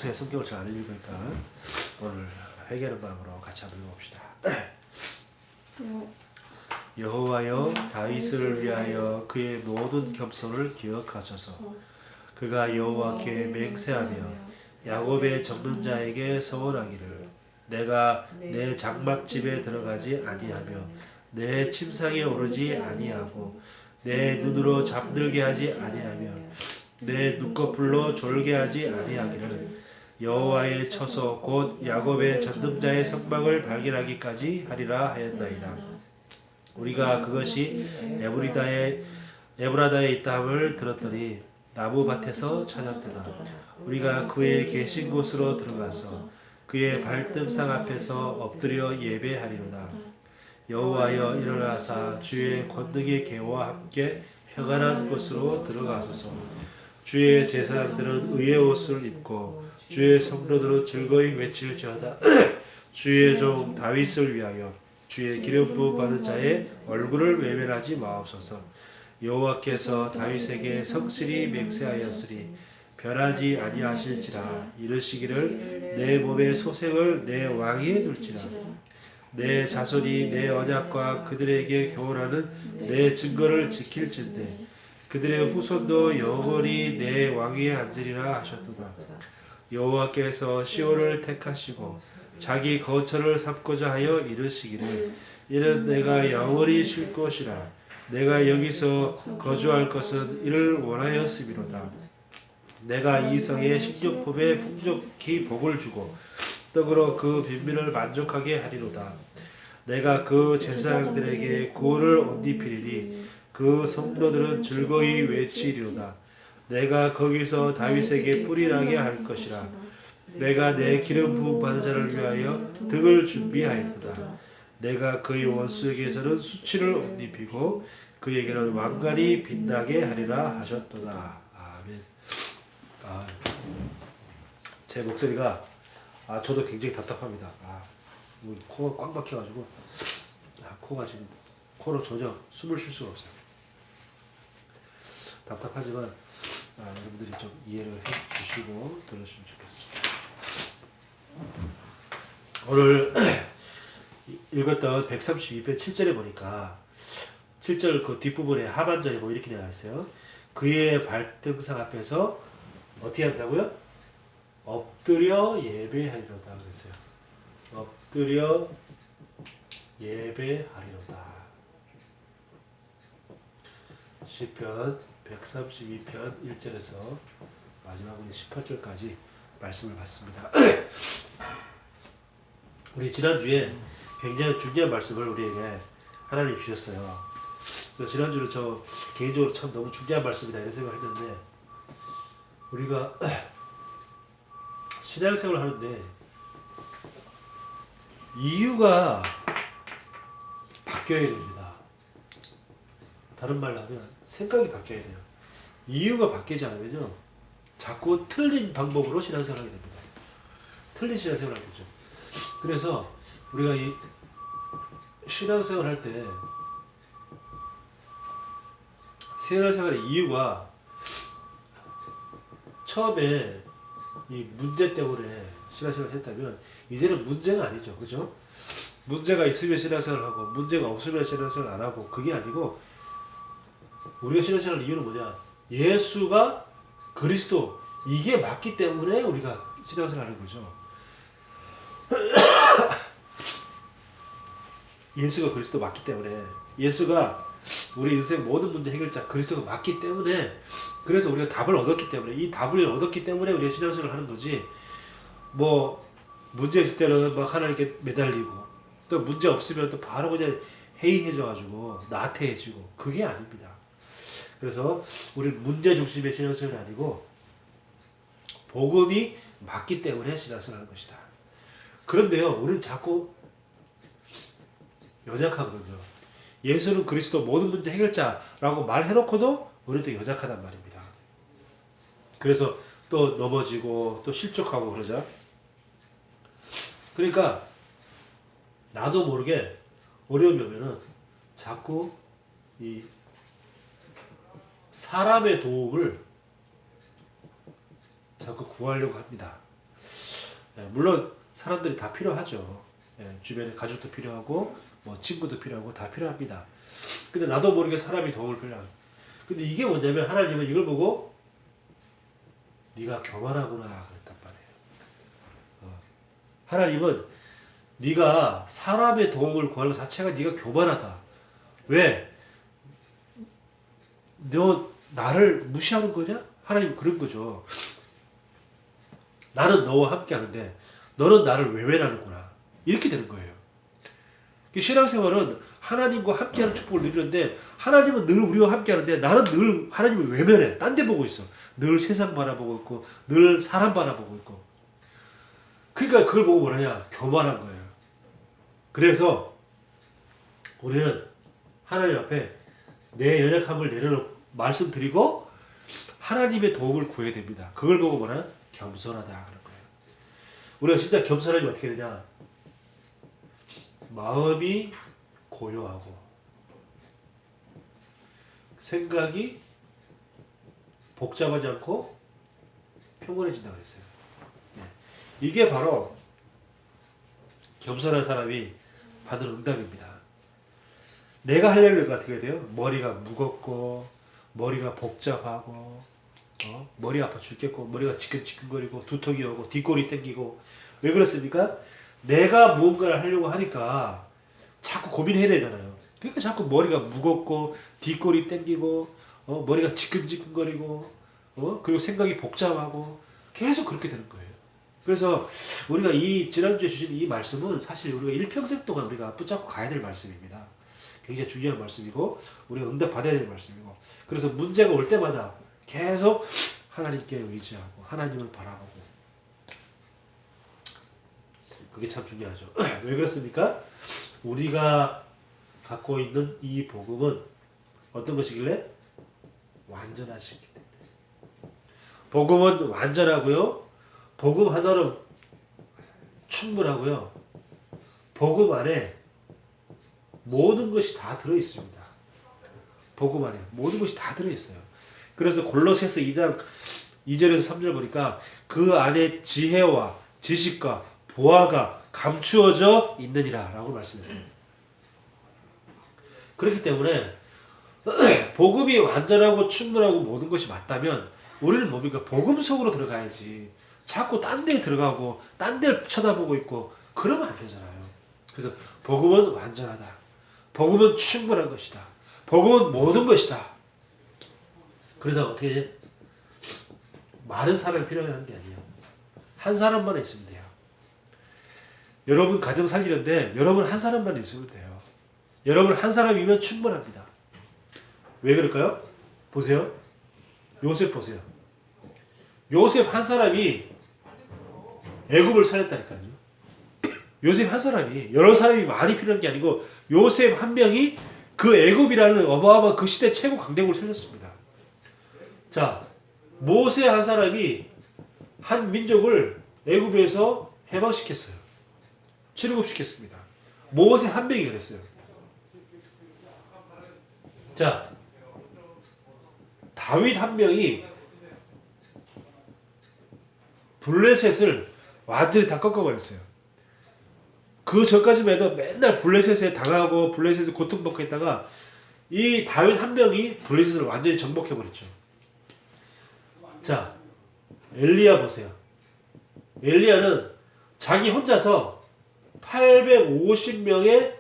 평소에 성경을 잘 안 읽으니까 오늘 회개하는 마음으로 같이 한번 읽어봅시다. 여호와여 다윗을 위하여 그의 모든 겸손을 기억하소서. 그가 여호와께 맹세하며 야곱의 적는 자에게 서원하기를 내가 내 장막집에 들어가지 아니하며 내 침상에 오르지 아니하고 내 눈으로 잠들게 하지 아니하며 내 눈꺼풀로 졸게 하지 아니하기를 여호와의 처소 곧 야곱의 전능자의 성막을 발견하기까지 하리라 하였나이다. 우리가 그것이 에브라다에 있다함을 들었더니 나무밭에서 찾았더라. 우리가 그의 계신 곳으로 들어가서 그의 발등상 앞에서 엎드려 예배하리로다. 여호와여 일어나사 주의 권능의 계와 함께 평안한 곳으로 들어가소서. 주의 제사장들은 의의 옷을 입고 주의 성도들은 즐거이 외칠지어다. 주의 종 다윗을 위하여 주의 기름 부음 받은 자의 얼굴을 외면하지 마옵소서. 여호와께서 다윗에게 성실히 맹세하였으니 변하지 아니하실지라. 이르시기를 내 몸의 소생을 내 왕위에 둘지라. 내 자손이 내 언약과 그들에게 교훈하는 내 증거를 지킬진대 그들의 후손도 영원히 내 왕위에 앉으리라 하셨도다. 여호와께서 시온을 택하시고 자기 거처를 삼고자 하여 이르시기를 이는 내가 영원히 쉴 것이라. 내가 여기서 거주할 것은 이를 원하였음이로다. 내가 이 성의 식료품에 풍족히 복을 주고 떡으로 그 빈민을 만족하게 하리로다. 내가 그 제사장들에게 구원을 옷 입히리니 그 성도들은 즐거이 외치리로다. 내가 거기서 다윗에게 뿔이 나게 할 것이라. 내가 내 기름 부음 받은 자를 위하여 등을 준비하였도다. 내가 그의 원수에게서는 수치를 옷 입히고 그에게는 왕관이 빛나게 하리라 하셨도다. 아멘. 제 목소리가 저도 굉장히 답답합니다. 코가 꽉 막혀가지고 코가 지금 코로 전혀 숨을 쉴 수가 없어요. 답답하지만 여러분들이 좀 이해를 해주시고 들어주시면 좋겠습니다. 오늘 읽었던 132편 7절에 보니까 7절 그 뒷부분에 하반절에 뭐 이렇게 나와 있어요. 그의 발등상 앞에서 어떻게 한다고요? 엎드려 예배하리로다 그랬어요. 엎드려 예배하리로다. 시편 132편 1절에서 마지막 18절까지 말씀을 봤습니다. 우리 지난주에 굉장히 중요한 말씀을 우리에게 하나님 주셨어요. 그래서 지난주는 저 개인적으로 참 너무 중요한 말씀이다 이런 생각을 했는데 우리가 신앙생활을 하는데 이유가 바뀌어야 됩니다. 다른 말로 하면 생각이 바뀌어야 돼요. 이유가 바뀌지 않으면요 자꾸 틀린 방법으로 신앙생활을 하게 됩니다. 틀린 신앙생활을 하게 되죠. 그래서 우리가 이 신앙생활을 할 때 신앙생활의 이유가 처음에 이 문제 때문에 신앙생활을 했다면 이제는 문제가 아니죠. 그죠? 문제가 있으면 신앙생활을 하고 문제가 없으면 신앙생활을 안 하고 그게 아니고 우리가 신앙생활 이유는 뭐냐? 예수가 그리스도 이게 맞기 때문에 우리가 신앙생활을 하는 거죠. 예수가 그리스도 맞기 때문에 예수가 우리 인생 모든 문제 해결자 그리스도가 맞기 때문에 그래서 우리가 답을 얻었기 때문에 이 답을 얻었기 때문에 우리가 신앙생활을 하는 거지 뭐 문제 있을 때는 막 하나님께 매달리고 또 문제 없으면 또 바로 그냥 해이해져가지고 나태해지고 그게 아닙니다. 그래서 우리 문제 중심의 신앙생활이 아니고 복음이 맞기 때문에 신앙생활을 하는 것이다. 그런데요 우리는 자꾸 연약하거든요. 예수는 그리스도 모든 문제 해결자라고 말해놓고도 우리는 또 연약하단 말입니다. 그래서 또 넘어지고 또 실족하고 그러죠. 그러니까 나도 모르게 어려움이 오면은 자꾸 이 사람의 도움을 자꾸 구하려고 합니다. 물론 사람들이 다 필요하죠. 주변에 가족도 필요하고 뭐 친구도 필요하고 다 필요합니다. 근데 나도 모르게 사람이 도움을 필요하고. 근데 이게 뭐냐면 하나님은 이걸 보고 네가 교만하구나 그랬단 말이에요. 하나님은 네가 사람의 도움을 구하는 것 자체가 네가 교만하다. 왜? 너 나를 무시하는 거냐? 하나님 그런 거죠. 나는 너와 함께 하는데 너는 나를 외면하는구나. 이렇게 되는 거예요. 신앙생활은 하나님과 함께하는 축복을 누리는데 하나님은 늘 우리와 함께하는데 나는 늘 하나님을 외면해. 딴 데 보고 있어. 늘 세상 바라보고 있고 늘 사람 바라보고 있고. 그러니까 그걸 보고 뭐냐냐? 교만한 거예요. 그래서 우리는 하나님 앞에 내 연약함을 내려놓고 말씀드리고 하나님의 도움을 구해야 됩니다. 그걸 보고 뭐냐? 겸손하다 그런 거예요. 우리가 진짜 겸손하면 어떻게 되냐? 마음이 고요하고 생각이 복잡하지 않고 평온해진다고 했어요. 이게 바로 겸손한 사람이 받은 응답입니다. 내가 하려면 어떻게 돼요? 머리가 무겁고 머리가 복잡하고 머리 아파 죽겠고 머리가 지끈지끈거리고 두통이 오고 뒷골이 땡기고 왜 그렇습니까? 내가 무언가를 하려고 하니까 자꾸 고민해야 되잖아요. 그러니까 자꾸 머리가 무겁고 뒷골이 땡기고 머리가 지끈지끈거리고 그리고 생각이 복잡하고 계속 그렇게 되는 거예요. 그래서 우리가 이 지난주에 주신 이 말씀은 사실 우리가 일평생 동안 우리가 붙잡고 가야 될 말씀입니다. 굉장히 중요한 말씀이고 우리가 응답 받아야 될 말씀이고 그래서 문제가 올 때마다 계속 하나님께 의지하고 하나님을 바라보고 그게 참 중요하죠. 왜 그렇습니까? 우리가 갖고 있는 이 복음은 어떤 것이길래? 완전하시기 때문에. 복음은 완전하고요. 복음 하나로 충분하고요. 복음 안에 모든 것이 다 들어있습니다. 복음 안에 모든 것이 다 들어있어요. 그래서 골로새서 2장 2절에서 3절 보니까 그 안에 지혜와 지식과 보화가 감추어져 있느니라 라고 말씀했어요. 그렇기 때문에 복음이 완전하고 충분하고 모든 것이 맞다면 우리는 뭡니까? 복음 속으로 들어가야지. 자꾸 딴 데에 들어가고 딴 데를 쳐다보고 있고 그러면 안 되잖아요. 그래서 복음은 완전하다. 복음은 충분한 것이다. 복음은 모든 것이다. 그래서 어떻게 해? 많은 사람이 필요한 게 아니에요. 한 사람만 있으면 돼요. 여러분 가정 살리는데 여러분 한 사람만 있으면 돼요. 여러분 한 사람이면 충분합니다. 왜 그럴까요? 보세요. 요셉 보세요. 요셉 한 사람이 애굽을 살렸다니까요. 요셉 한 사람이 여러 사람이 많이 필요한 게 아니고 요셉 한 명이 그 애굽이라는 어마어마한 그 시대 최고 강대국을 살렸습니다. 자, 모세 한 사람이 한 민족을 애굽에서 해방시켰어요. 출애굽시켰습니다. 모세 한 명이 그랬어요. 자, 다윗 한 명이 블레셋을 완전히 다 꺾어버렸어요. 그 전까지만 해도 맨날 블레셋에 당하고 블레셋에 고통받고 있다가 이 다윗 한 명이 블레셋을 완전히 정복해버렸죠. 자, 엘리야 보세요. 엘리야는 자기 혼자서 850명의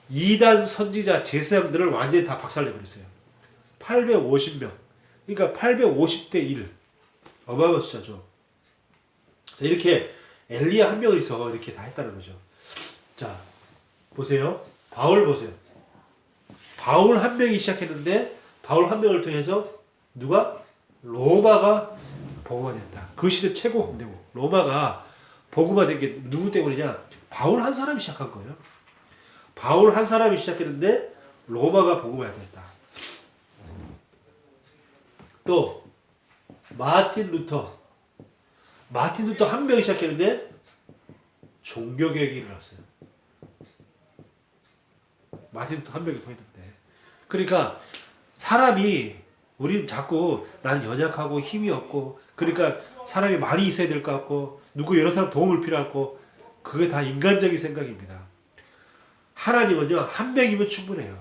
이단 선지자 제사장들을 완전히 다 박살내버렸어요. 850명. 그러니까 850대 1. 어마어마한 숫자죠. 자, 이렇게 엘리야 한 명이서 이렇게 다 했다는 거죠. 자, 보세요. 바울 보세요. 바울 한 명이 시작했는데 바울 한 명을 통해서 누가? 로마가 복음화 됐다. 그 시대 최고 강대국. 로마가 복음화 된 게 누구 때문이냐? 바울 한 사람이 시작한 거예요. 바울 한 사람이 시작했는데 로마가 복음화 됐다. 또 마틴 루터 한 명이 시작했는데 종교개혁이 일어났어요. 마틴 루터 한 명이 통했는데. 그러니까 사람이 우리는 자꾸 나는 연약하고 힘이 없고 그러니까 사람이 많이 있어야 될 것 같고 누구 여러 사람 도움을 필요하고 그게 다 인간적인 생각입니다. 하나님은요 한 명이면 충분해요.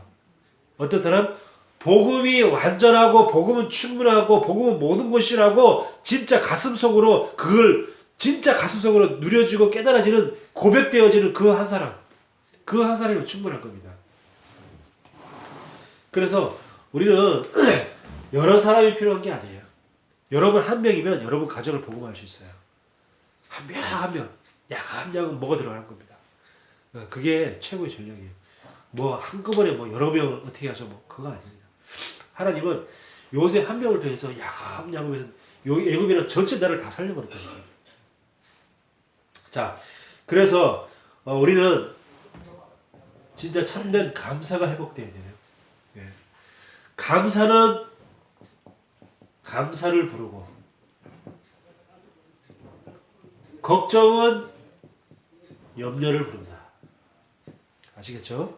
어떤 사람 복음이 완전하고 복음은 충분하고 복음은 모든 것이라고 진짜 가슴속으로 그걸 진짜 가슴속으로 누려지고 깨달아지는 고백되어지는 그 한 사람 그 한 사람이면 충분한 겁니다. 그래서 우리는 여러 사람이 필요한 게 아니에요. 여러분 한 명이면 여러분 가정을 복음화할 수 있어요. 한 명 한 명 약 한 명은 먹어 들어가는 겁니다. 그게 최고의 전략이에요. 뭐 한꺼번에 뭐 여러 명을 어떻게 하셔 뭐 그거 아닙니다. 하나님은 요새 한 명을 통해서 야금야금해서 애굽이랑 전체 나라를 다 살려버렸거든요. 자, 그래서 우리는 진짜 참된 감사가 회복돼야 돼요. 예. 감사는 감사를 부르고 걱정은 염려를 부른다. 아시겠죠?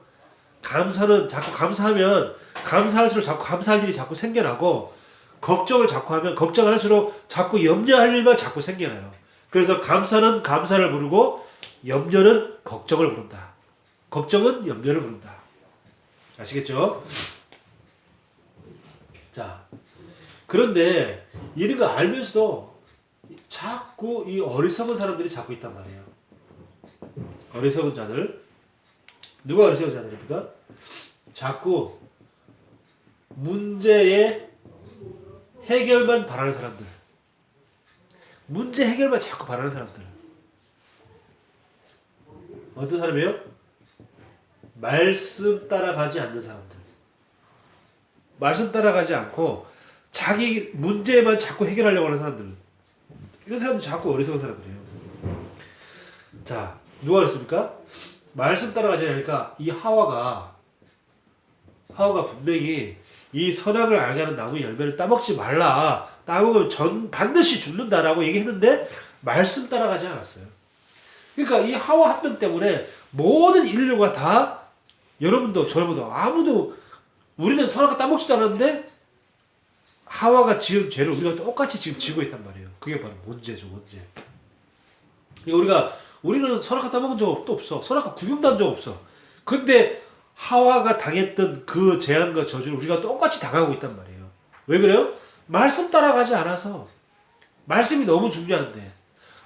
감사는 자꾸 감사하면 감사할수록 자꾸 감사할 일이 자꾸 생겨나고 걱정을 자꾸 하면 걱정할수록 자꾸 염려할 일만 자꾸 생겨나요. 그래서 감사는 감사를 부르고 염려는 걱정을 부른다. 걱정은 염려를 부른다. 아시겠죠? 자, 그런데 이런 거 알면서도 자꾸 이 어리석은 사람들이 자꾸 있단 말이에요. 어리석은 자들. 누가 어리석은 자들입니까? 자꾸 문제의 해결만 바라는 사람들. 문제 해결만 자꾸 바라는 사람들. 어떤 사람이에요? 말씀 따라가지 않는 사람들. 말씀 따라가지 않고 자기 문제만 자꾸 해결하려고 하는 사람들. 이런 사람들 자꾸 어리석은 사람들이에요. 자, 누가 그랬습니까? 말씀 따라가지 않으니까 이 하와가 분명히 이 선악을 알게 하는 나무의 열매를 따먹지 말라. 따먹으면 반드시 죽는다라고 얘기했는데 말씀 따라가지 않았어요. 그러니까 이 하와 한 명 때문에 모든 인류가 다 여러분도 저러분도 아무도 우리는 선악과 따먹지도 않았는데 하와가 지은 죄를 우리가 똑같이 지금 지고 있단 말이에요. 그게 바로 문제죠, 문제. 우리는 선악과 따먹은 적 없어. 선악과 구경도 한 적 없어. 근데 하와가 당했던 그 재앙과 저주를 우리가 똑같이 당하고 있단 말이에요. 왜 그래요? 말씀 따라가지 않아서. 말씀이 너무 중요한데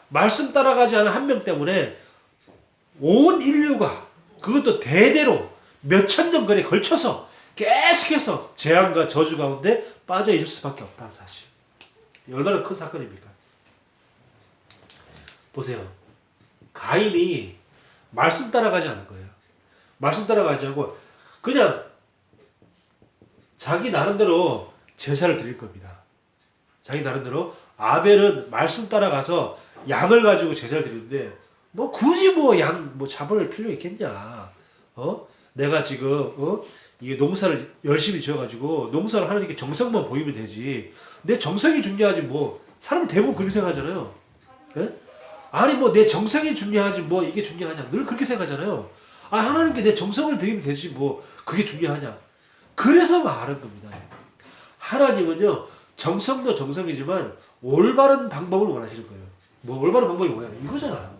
말씀 따라가지 않은 한 명 때문에 온 인류가 그것도 대대로 몇천 년간에 걸쳐서 계속해서 재앙과 저주 가운데 빠져 있을 수밖에 없다는 사실. 얼마나 큰 사건입니까? 보세요. 가인이 말씀 따라가지 않은 거예요. 말씀 따라가지 않고 그냥 자기 나름대로 제사를 드릴 겁니다. 자기 나름대로 아벨은 말씀 따라가서 양을 가지고 제사를 드리는데 뭐 굳이 잡을 필요 있겠냐? 내가 지금 이게 농사를 열심히 지어가지고 농사를 하나님께 정성만 보이면 되지. 내 정성이 중요하지 뭐. 사람은 대부분 그렇게 생각하잖아요. 네? 아니 뭐 내 정성이 중요하지 뭐 이게 중요하냐. 늘 그렇게 생각하잖아요. 하나님께 내 정성을 드리면 되지 뭐 그게 중요하냐. 그래서 말하는 겁니다. 하나님은요 정성도 정성이지만 올바른 방법을 원하시는 거예요. 뭐 올바른 방법이 뭐야? 이거잖아요.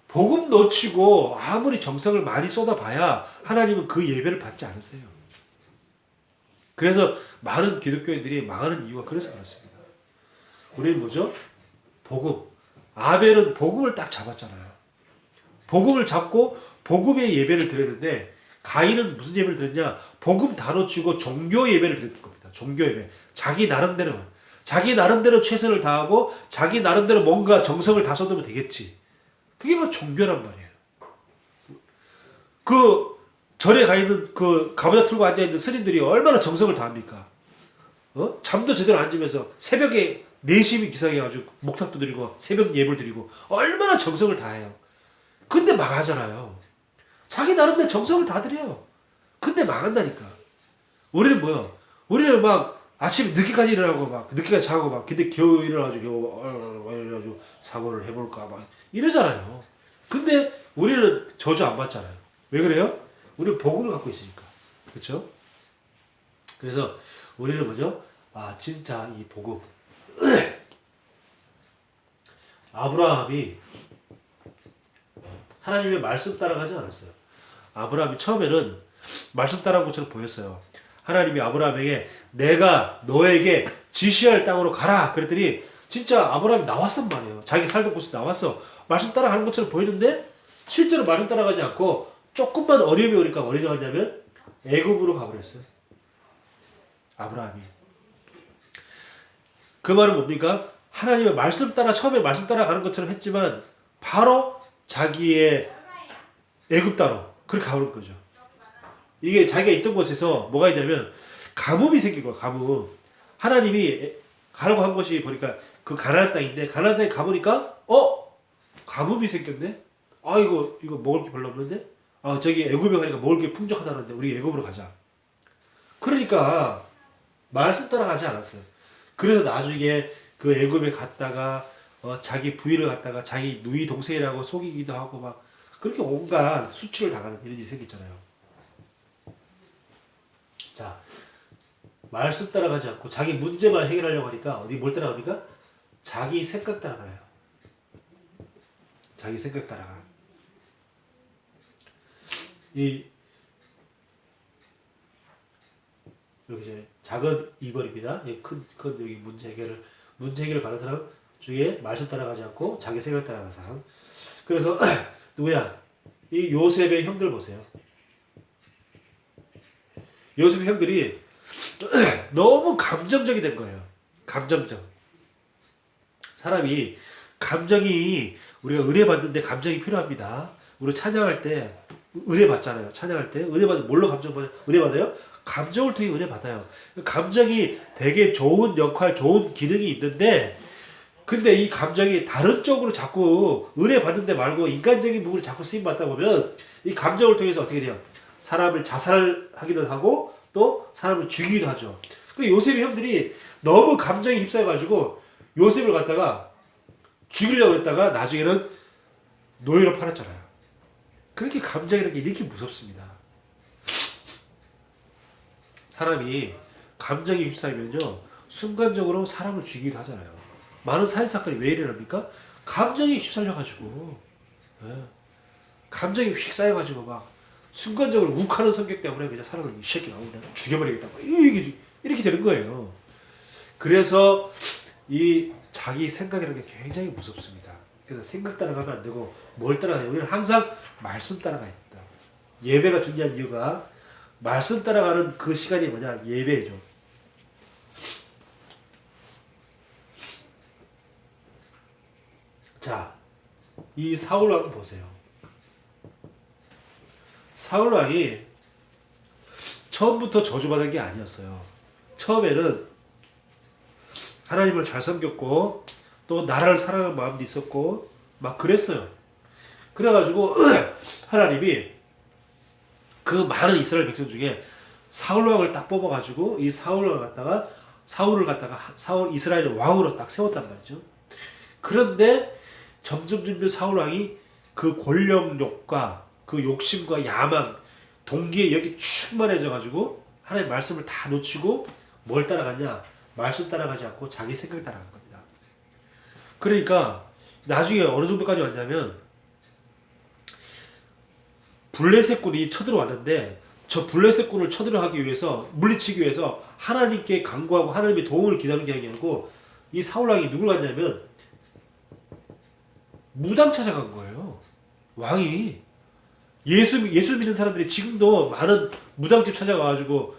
복음 놓치고 아무리 정성을 많이 쏟아봐야 하나님은 그 예배를 받지 않으세요. 그래서 많은 기독교인들이 망하는 이유가 그래서 그렇습니다. 우리는 뭐죠? 복음. 아벨은 복음을 딱 잡았잖아요. 복음을 잡고 복음의 예배를 드렸는데 가인은 무슨 예배를 드렸냐? 복음 다 놓치고 종교 예배를 드렸을 겁니다. 종교 예배. 자기 나름대로 최선을 다하고 자기 나름대로 뭔가 정성을 다 쏟으면 되겠지. 그게 뭐 종교란 말이에요. 그 절에 가 있는 그 가부좌 틀고 앉아 있는 스님들이 얼마나 정성을 다합니까? 잠도 제대로 안 자면서 새벽에 4시면 기상해가지고 목탁도 드리고 새벽 예불 드리고 얼마나 정성을 다해요. 근데 망하잖아요. 자기 나름대로 정성을 다 드려요. 근데 망한다니까. 우리는 뭐요? 우리는 막 아침에 늦게까지 일어나고 막 늦게까지 자고 막 근데 겨우 일어나가지고 사고를 해볼까 막 이러잖아요. 근데 우리는 저주 안 받잖아요. 왜 그래요? 우리는 복음을 갖고 있으니까. 그렇죠? 그래서 우리는 뭐죠? 진짜 이 복음. 아브라함이 하나님의 말씀 따라가지 않았어요. 아브라함이 처음에는 말씀 따라간 것처럼 보였어요. 하나님이 아브라함에게 내가 너에게 지시할 땅으로 가라 그랬더니 진짜 아브라함이 나왔단 말이에요. 자기 살던 곳에 나왔어. 말씀 따라가는 것처럼 보이는데 실제로 말씀 따라가지 않고 조금만 어려움이 오니까 어디로 갔냐면 애굽으로 가버렸어요. 아브라함이. 그 말은 뭡니까? 하나님의 말씀 따라 처음에 말씀 따라가는 것처럼 했지만 바로 자기의 애굽 땅으로 그렇게 가버린 거죠. 이게 자기가 있던 곳에서 뭐가 있냐면 가뭄이 생긴 거야. 가뭄. 하나님이 가라고 한 것이 보니까 그 가나안 땅인데 가나안 땅에 가보니까 가뭄이 생겼네. 이거 먹을 게 별로 없는데. 저기 애굽에 가니까 먹을 게 풍족하다는데 우리 애굽으로 가자. 그러니까 말씀 따라가지 않았어요. 그래서 나중에 그 애굽에 갔다가 자기 부인을 갖다가 자기 누이 동생이라고 속이기도 하고 막 그렇게 온갖 수치를 당하는 이런 일이 생겼잖아요. 자, 말씀 따라가지 않고 자기 문제만 해결하려고 하니까 어디 뭘 따라갑니까? 자기 생각 따라가요. 자기 생각 따라가. 여기 이제 작은 2번입니다. 큰 여기 문제 해결을 가는 사람 중에 말씀 따라가지 않고 자기 생각 따라가는 사람. 그래서 누구야? 이 요셉의 형들 보세요. 요셉의 형들이 너무 감정적이 된 거예요. 감정적. 사람이 감정이 우리가 은혜 받는데 감정이 필요합니다. 우리 찬양할 때 은혜 받잖아요. 찬양할 때 은혜 받으면 뭘로 은혜 받아요? 감정을 통해 은혜 받아요. 감정이 되게 좋은 역할, 좋은 기능이 있는데 근데 이 감정이 다른 쪽으로 자꾸 은혜 받는데 말고 인간적인 부분에 자꾸 쓰임 받다 보면 이 감정을 통해서 어떻게 돼요? 사람을 자살하기도 하고 또 사람을 죽이기도 하죠. 그 요셉의 형들이 너무 감정에 휩싸여가지고 요셉을 갖다가 죽이려고 했다가 나중에는 노예로 팔았잖아요. 그렇게 감정이라는 게 이렇게 무섭습니다. 사람이 감정에 휩싸이면요 순간적으로 사람을 죽이기도 하잖아요. 많은 살인사건이 왜 일어납니까? 감정에 휩쓸려가지고 감정이 휙 쌓여가지고 막 순간적으로 욱하는 성격 때문에 그냥 사람을 이 새끼 나오고 그냥 죽여버리겠다 이렇게 되는 거예요. 그래서 이 자기 생각이라는 게 굉장히 무섭습니다. 그래서 생각 따라가면 안 되고 뭘 따라가요? 우리는 항상 말씀 따라가야 된다. 예배가 중요한 이유가 말씀 따라가는 그 시간이 뭐냐? 예배죠. 자, 이 사울 왕 보세요. 사울 왕이 처음부터 저주받은 게 아니었어요. 처음에는 하나님을 잘 섬겼고 또 나라를 사랑하는 마음도 있었고 막 그랬어요. 그래가지고 하나님이 그 많은 이스라엘 백성 중에 사울 왕을 딱 뽑아가지고 이 사울을 갖다가 이스라엘의 왕으로 딱 세웠단 말이죠. 그런데 점점 사울 왕이 그 권력욕과 그 욕심과 야망, 동기에 여기 충만해져가지고 하나님의 말씀을 다 놓치고 뭘 따라갔냐? 말씀 따라가지 않고 자기 생각 따라간 겁니다. 그러니까 나중에 어느 정도까지 왔냐면 블레셋군이 쳐들어왔는데 저 블레셋군을 쳐들어가기 위해서 물리치기 위해서 하나님께 간구하고 하나님의 도움을 기다리는 게 아니고 이 사울왕이 누굴 갔냐면 무당 찾아간 거예요. 왕이 예수 믿는 사람들이 지금도 많은 무당집 찾아가가지고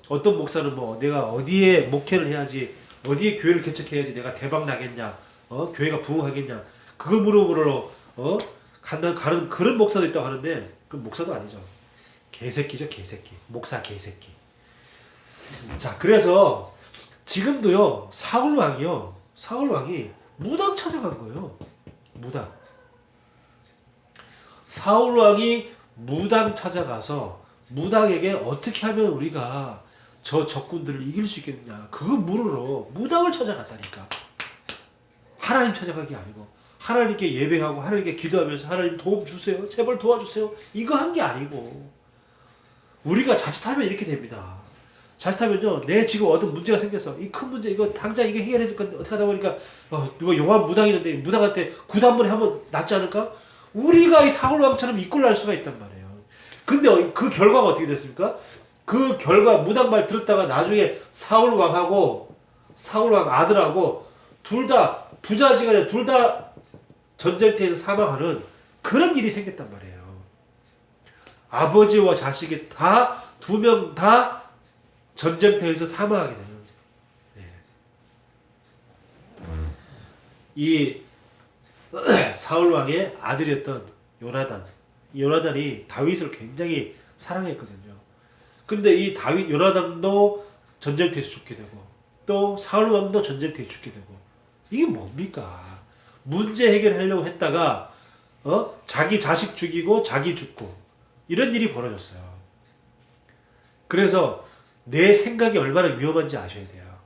어떤 목사는 뭐 내가 어디에 목회를 해야지 어디에 교회를 개척해야지 내가 대박 나겠냐 교회가 부흥하겠냐 그거 물어보러 가는 그런 목사도 있다고 하는데 그 목사도 아니죠. 개새끼죠. 개새끼. 목사 개새끼. 자 그래서 지금도요 사울 왕이 무당 찾아간 거예요. 무당. 사울 왕이 무당 찾아가서 무당에게 어떻게 하면 우리가 저 적군들을 이길 수 있겠느냐 그거 물으러 무당을 찾아갔다니까. 하나님 찾아간 게 아니고 하나님께 예배하고 하나님께 기도하면서 하나님 도움 주세요. 제발 도와주세요. 이거 한 게 아니고 우리가 자칫하면 이렇게 됩니다. 자칫하면요, 내 지금 어떤 문제가 생겨서 이 큰 문제 이거 당장 이거 해결해 줄 건데 어떻게 하다 보니까 누가 용한 무당이는데 무당한테 구두 한 번에 하면 낫지 않을까? 우리가 이 사울 왕처럼 이꼴 날 수가 있단 말이에요. 근데 그 결과가 어떻게 됐습니까? 그 결과 무당 말 들었다가 나중에 사울 왕하고 사울 왕 아들하고 둘 다 부자지간에 둘 다 전쟁터에서 사망하는 그런 일이 생겼단 말이에요. 아버지와 자식이 다 두 명 다 전쟁터에서 사망하게 되는. 네. 이 사울 왕의 아들이었던 요나단이 다윗을 굉장히 사랑했거든요. 근데 이 요나단도 전쟁터에서 죽게 되고 또 사울 왕도 전쟁터에 죽게 되고 이게 뭡니까? 문제 해결하려고 했다가 자기 자식 죽이고 자기 죽고 이런 일이 벌어졌어요. 그래서 내 생각이 얼마나 위험한지 아셔야 돼요.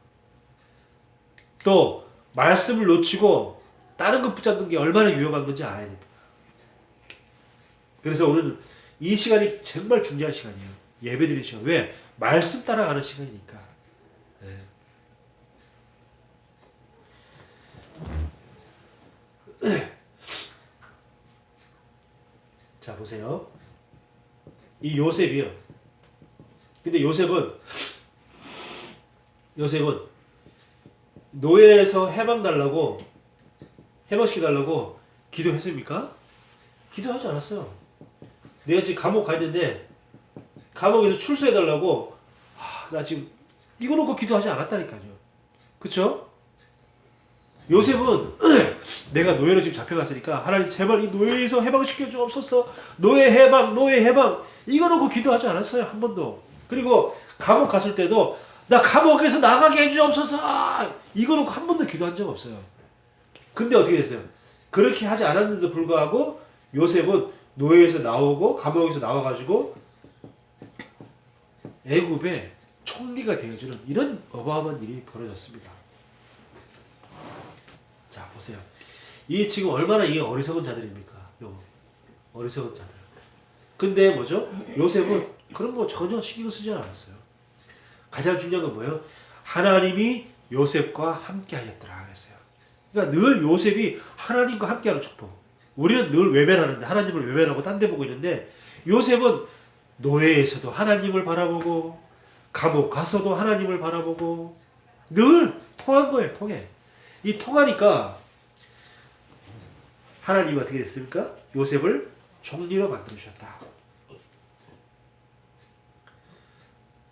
또 말씀을 놓치고 다른 것 붙잡는 게 얼마나 위험한 건지 알아야 됩니다. 그래서 오늘 이 시간이 정말 중요한 시간이에요. 예배드리는 시간. 왜? 말씀 따라가는 시간이니까. 네. 자, 보세요. 이 요셉이요. 근데 요셉은 노예에서 해방시켜달라고 기도했습니까? 기도하지 않았어요. 내가 지금 감옥 가 있는데 감옥에서 출소해달라고 나 지금 이거 놓고 기도하지 않았다니까요. 그쵸? 요셉은 내가 노예로 지금 잡혀갔으니까 하나님 제발 이 노예에서 해방시켜 주옵소서. 노예 해방 이거 놓고 기도하지 않았어요. 한 번도. 그리고 감옥 갔을 때도 나 감옥에서 나가게 해주옵소서 이거 놓고 한 번도 기도한 적 없어요. 근데 어떻게 됐어요? 그렇게 하지 않았는데도 불구하고 요셉은 노예에서 나오고 감옥에서 나와가지고 애굽의 총리가 되어주는 이런 어마어마한 일이 벌어졌습니다. 자, 보세요. 이 지금 얼마나 이게 어리석은 자들입니까? 어리석은 자들. 근데 뭐죠? 요셉은 그런 거 전혀 신경 쓰지 않았어요. 가장 중요한 건 뭐예요? 하나님이 요셉과 함께 하셨더라 그랬어요. 그러니까 늘 요셉이 하나님과 함께하는 축복. 우리는 늘 외면하는데 하나님을 외면하고 딴 데 보고 있는데 요셉은 노예에서도 하나님을 바라보고 감옥 가서도 하나님을 바라보고 늘 통한 거예요. 통해. 이 통하니까 하나님이 어떻게 됐습니까? 요셉을 총리로 만들어주셨다.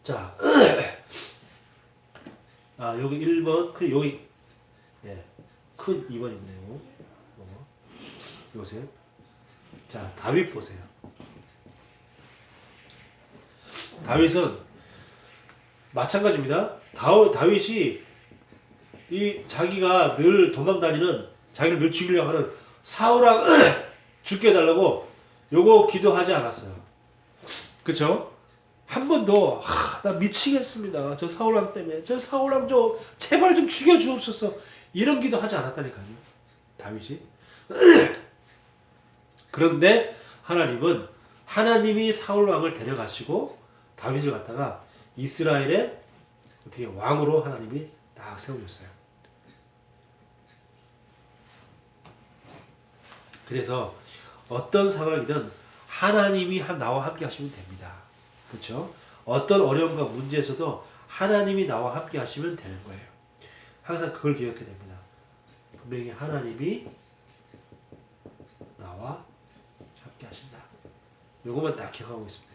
자, 여기 1번, 여기, 큰 2번이네요. 요셉. 자, 다윗 보세요. 다윗은 마찬가지입니다. 다윗이 자기가 늘 도망다니는, 자기를 늘 죽이려고 하는 사울왕 죽게 해달라고 요거 기도하지 않았어요. 그쵸? 한 번도 나 미치겠습니다. 저 사울왕 때문에 저 사울왕 좀 제발 좀 죽여주옵소서 이런 기도하지 않았다니까요. 다윗이. 그런데 하나님은 하나님이 사울왕을 데려가시고 다윗을 갖다가 이스라엘의 어떻게 왕으로 하나님이 딱 세우셨어요. 그래서 어떤 상황이든 하나님이 나와 함께 하시면 됩니다. 그렇죠? 어떤 어려움과 문제에서도 하나님이 나와 함께 하시면 되는 거예요. 항상 그걸 기억해야 됩니다. 분명히 하나님이 나와 함께 하신다. 요것만 딱 기억하고 있습니다.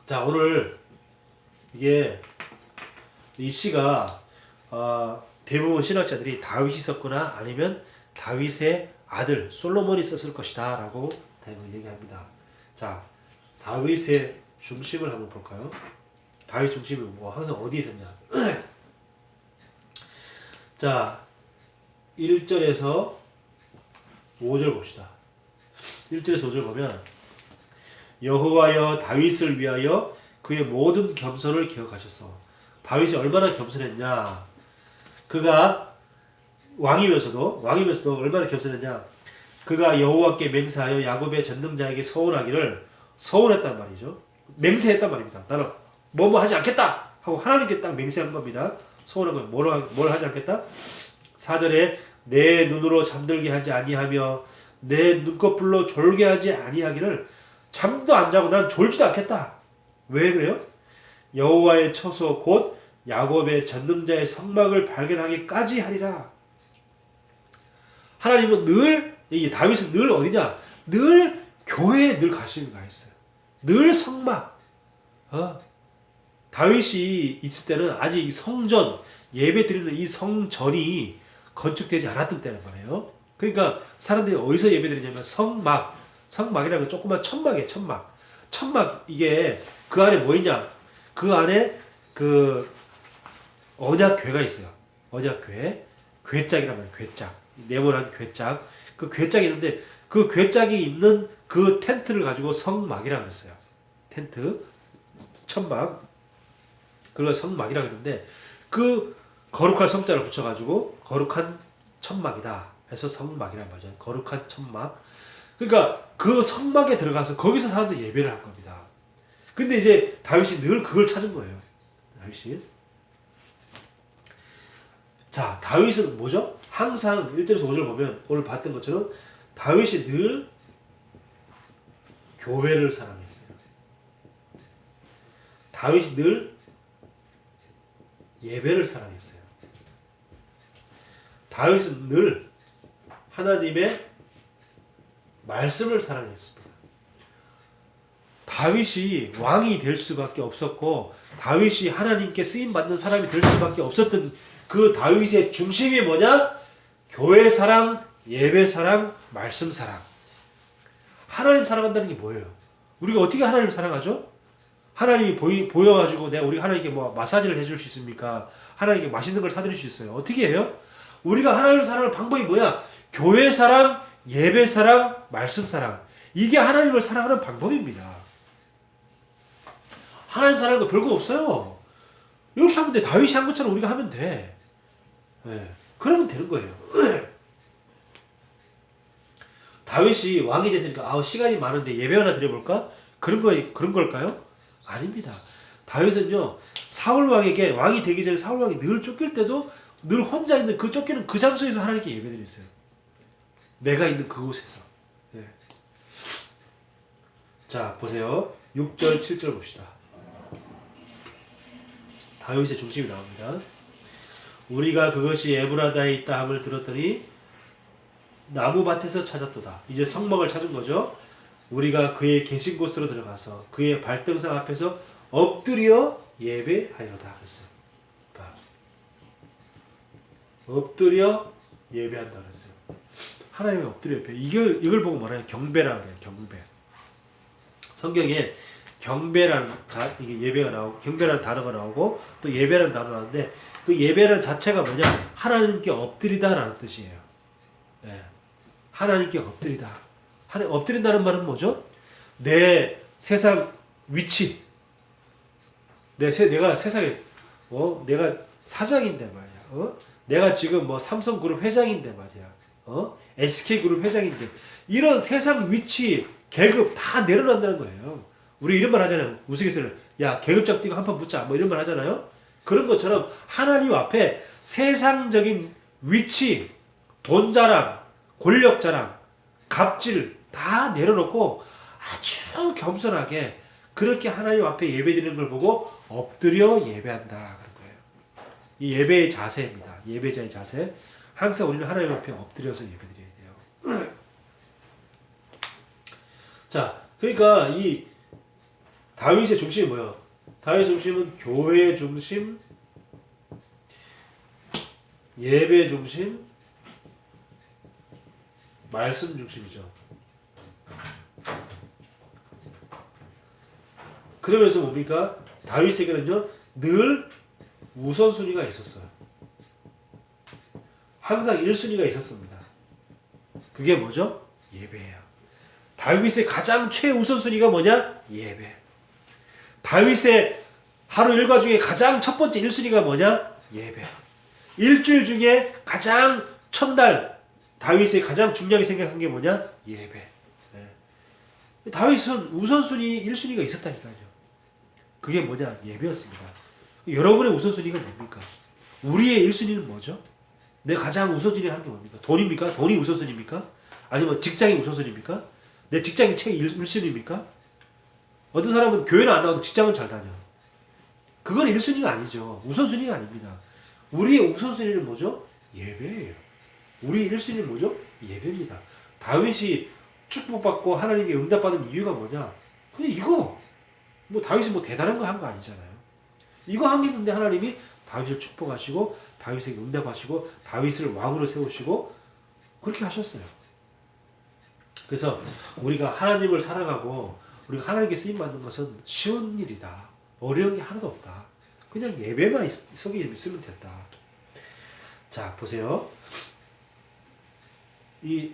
자, 오늘 이게 이 시가 대부분 신학자들이 다윗이 썼거나 아니면 다윗의 아들 솔로몬이 썼을 것이다 라고 대부분 얘기합니다. 자, 다윗의 중심을 한번 볼까요? 다윗 중심이 항상 어디에 있었냐? 자, 1절에서 5절 봅시다. 1절에서 5절 보면 여호와여 다윗을 위하여 그의 모든 겸손을 기억하셔서. 다윗이 얼마나 겸손했냐? 그가 왕이면서도 얼마나 겸손했냐? 그가 여호와께 맹세하여 야곱의 전능자에게 서원하기를 서원했단 말이죠. 맹세했단 말입니다. 나는 뭐뭐 하지 않겠다 하고 하나님께 딱 맹세한 겁니다. 소원한 건 뭘 하지 않겠다? 4절에 내 눈으로 잠들게 하지 아니하며 내 눈꺼풀로 졸게 하지 아니하기를 잠도 안 자고 난 졸지도 않겠다. 왜 그래요? 여호와의 처소 곧 야곱의 전능자의 성막을 발견하기까지 하리라. 하나님은 늘, 이 다윗은 늘 어디냐? 늘 교회에 늘 관심이 가 있어요. 늘 성막. 다윗이 있을 때는 아직 성전, 예배 드리는 이 성전이 건축되지 않았던 때란 말이에요. 그러니까 사람들이 어디서 예배 드리냐면 성막. 성막이라는 건 조그만 천막이에요, 천막. 천막, 이게 그 안에 뭐 있냐? 그 안에 그 언약궤가 있어요. 언약궤. 궤짝이란 말이에요, 궤짝. 네모난 궤짝. 그 궤짝이 있는데 그 궤짝이 있는 그 텐트를 가지고 성막이라고 했어요. 텐트. 천막. 그걸 성막이라고 했는데 그 거룩할 성자를 붙여가지고 거룩한 천막이다 해서 성막이란 말이죠. 거룩한 천막. 그러니까 그 성막에 들어가서 거기서 사람들이 예배를 한 겁니다. 근데 이제 다윗이 늘 그걸 찾은 거예요. 다윗이. 자, 다윗은 뭐죠? 항상 1절에서 5절 보면 오늘 봤던 것처럼 다윗이 늘 교회를 사랑했어요. 다윗이 늘 예배를 사랑했어요. 다윗은 늘 하나님의 말씀을 사랑했습니다. 다윗이 왕이 될 수밖에 없었고 다윗이 하나님께 쓰임받는 사람이 될 수밖에 없었던 그 다윗의 중심이 뭐냐? 교회 사랑, 예배 사랑, 말씀 사랑. 하나님 사랑한다는 게 뭐예요? 우리가 어떻게 하나님을 사랑하죠? 하나님이 보여가지고 우리가 하나님께 뭐 마사지를 해줄 수 있습니까? 하나님께 맛있는 걸 사드릴 수 있어요. 어떻게 해요? 우리가 하나님을 사랑할 방법이 뭐야? 교회 사랑, 예배 사랑, 말씀 사랑. 이게 하나님을 사랑하는 방법입니다. 하나님 사랑하는 거 별거 없어요. 이렇게 하면 돼. 다윗이 한 것처럼 우리가 하면 돼. 네. 그러면 되는 거예요. 다윗이 왕이 됐으니까 시간이 많은데 예배 하나 드려볼까? 그런 걸까요? 아닙니다. 다윗은요, 사울 왕에게 왕이 되기 전에 사울 왕이 늘 쫓길 때도 늘 혼자 있는 그 쫓기는 그 장소에서 하나님께 예배드렸어요. 내가 있는 그곳에서. 네. 자, 보세요. 6절, 7절 봅시다. 다윗의 중심이 나옵니다. 우리가 그것이 에브라다에 있다 함을 들었더니 나무밭에서 찾았도다. 이제 성막을 찾은 거죠. 우리가 그의 계신 곳으로 들어가서 그의 발등상 앞에서 엎드려 예배하여다 그랬어요. 엎드려 예배한다 그랬어요. 하나님의 엎드려 예배. 이걸 보고 뭐라 해요? 경배라 그래요. 경배. 성경에 경배라는 이게 예배가 나오고 경배라는 단어가 나오고 또 예배라는 단어가 나오는데 그 예배라는 자체가 뭐냐? 하나님께 엎드리다라는 뜻이에요. 네. 하나님께 엎드리다. 엎드린다는 말은 뭐죠? 내 세상 위치. 내가 세상에 내가 사장인데 말이야. 내가 지금 뭐 삼성그룹 회장인데 말이야. SK그룹 회장인데 이런 세상 위치, 계급 다 내려놓는다는 거예요. 우리 이런 말 하잖아요. 우스갯소리를 야 계급장 뛰고 한판 붙자 뭐 이런 말 하잖아요. 그런 것처럼 하나님 앞에 세상적인 위치, 돈 자랑, 권력 자랑, 갑질 다 내려놓고 아주 겸손하게 그렇게 하나님 앞에 예배드리는 걸 보고 엎드려 예배한다 그런 거예요. 이 예배의 자세입니다. 예배자의 자세. 항상 우리는 하나님 앞에 엎드려서 예배드려야 돼요. 자, 그러니까 이 다윗의 중심이 뭐예요? 다윗의 중심은 교회 중심, 예배 중심, 말씀 중심이죠. 그러면서 뭡니까? 다윗에게는요 늘 우선순위가 있었어요. 항상 1순위가 있었습니다. 그게 뭐죠? 예배예요. 다윗의 가장 최우선순위가 뭐냐? 예배. 다윗의 하루 일과 중에 가장 첫 번째 1순위가 뭐냐? 예배. 일주일 중에 가장 첫날 다윗의 가장 중요하게 생각한 게 뭐냐? 예배. 네. 다윗은 우선순위 1순위가 있었다니까요. 그게 뭐냐? 예배였습니다. 여러분의 우선순위가 뭡니까? 우리의 1순위는 뭐죠? 내 가장 우선순위 하는 게 뭡니까? 돈입니까? 돈이 우선순위입니까? 아니면 직장이 우선순위입니까? 내 직장이 최 1순위입니까? 어떤 사람은 교회는 안 나와도 직장은 잘 다녀. 그건 1순위가 아니죠. 우선순위가 아닙니다. 우리의 우선순위는 뭐죠? 예배예요. 우리 1순위는 뭐죠? 예배입니다. 다윗이 축복받고 하나님께 응답받은 이유가 뭐냐? 그냥 이거. 뭐 다윗이 뭐 대단한 거 한 거 아니잖아요. 이거 한 게 있는데 하나님이 다윗을 축복하시고 다윗에게 응답하시고 다윗을 왕으로 세우시고 그렇게 하셨어요. 그래서 우리가 하나님을 사랑하고 우리가 하나님께 쓰임 받는 것은 쉬운 일이다. 어려운 게 하나도 없다. 그냥 예배만 속에 있으면 됐다. 자, 보세요. 이